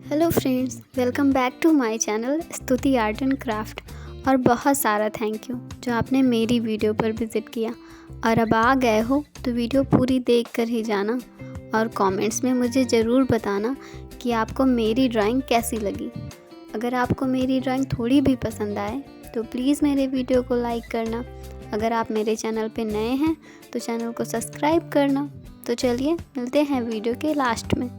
Hello friends, welcome back to my channel Stuti art and craft. और बहुत सारा thank you जो आपने मेरी वीडियो पर विज़िट किया। और अब आ गए हो तो वीडियो पूरी देख कर ही जाना और कमेंट्स में मुझे ज़रूर बताना कि आपको मेरी ड्राइंग कैसी लगी। अगर आपको मेरी ड्राइंग थोड़ी भी पसंद आए तो प्लीज़ मेरे वीडियो को लाइक करना। अगर आप मेरे चैनल पे नए हैं तो चैनल को सब्सक्राइब करना। तो चलिए मिलते हैं वीडियो के लास्ट में।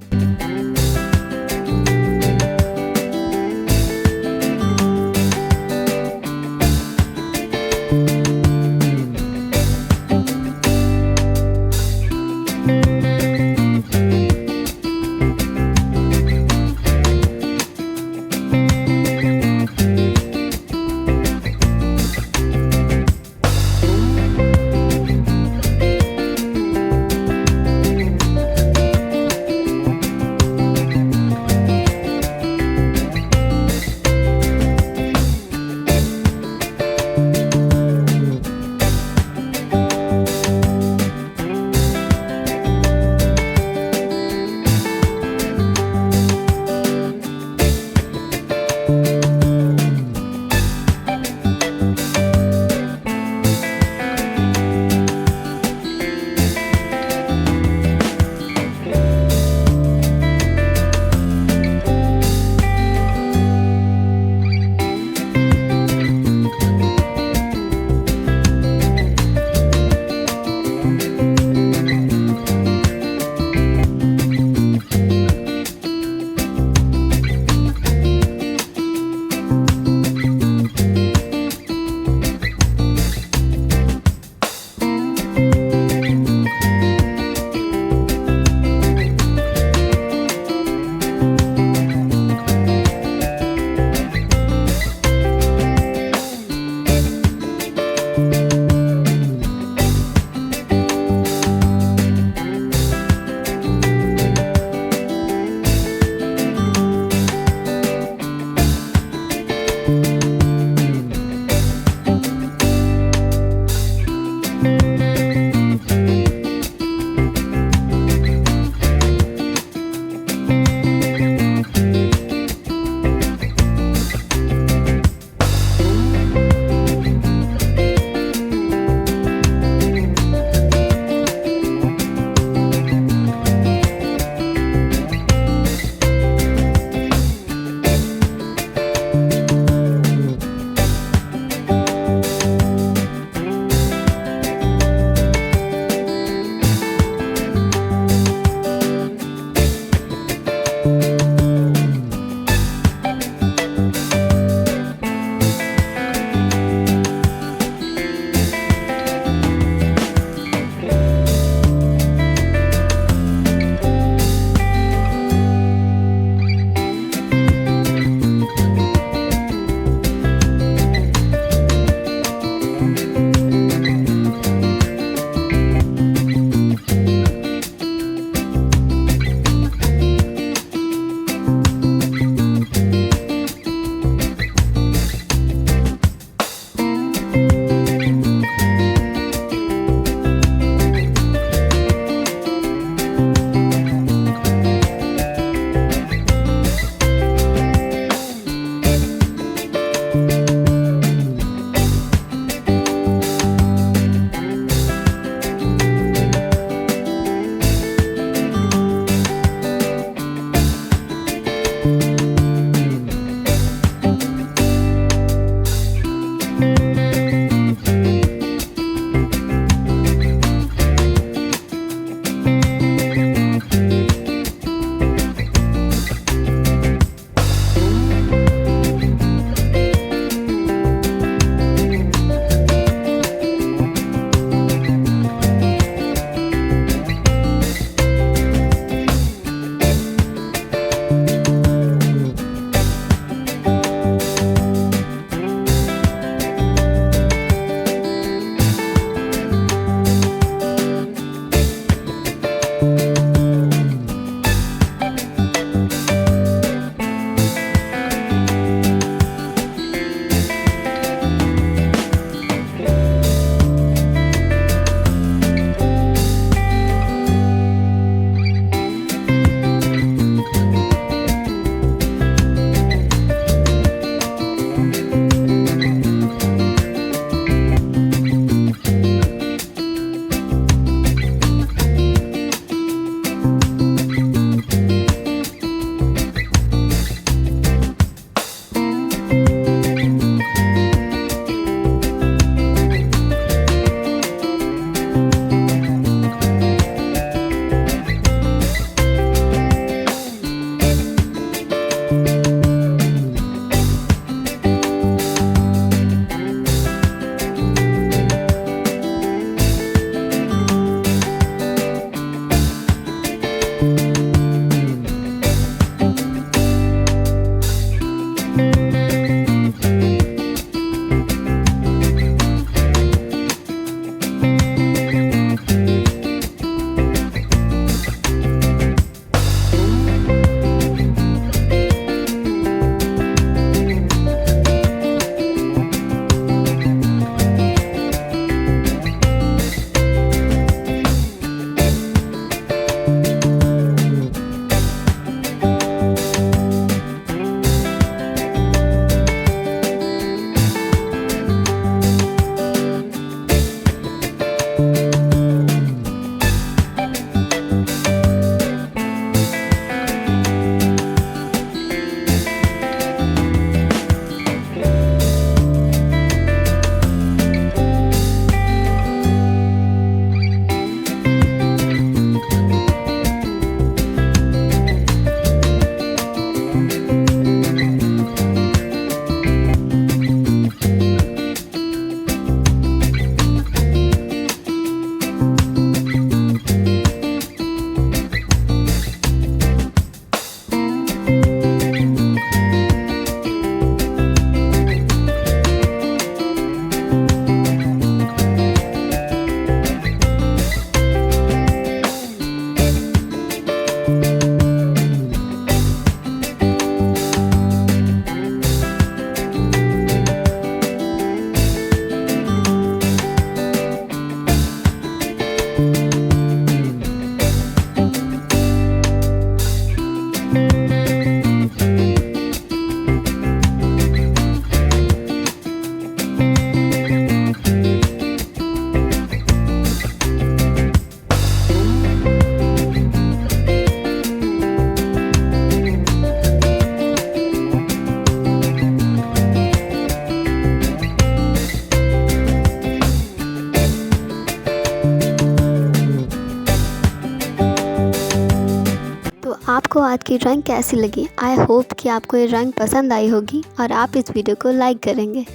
आपको आज की ड्राइंग कैसी लगी? आई होप कि आपको ये ड्राइंग पसंद आई होगी और आप इस वीडियो को लाइक करेंगे।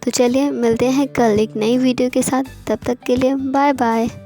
तो चलिए मिलते हैं कल एक नई वीडियो के साथ। तब तक के लिए बाय बाय।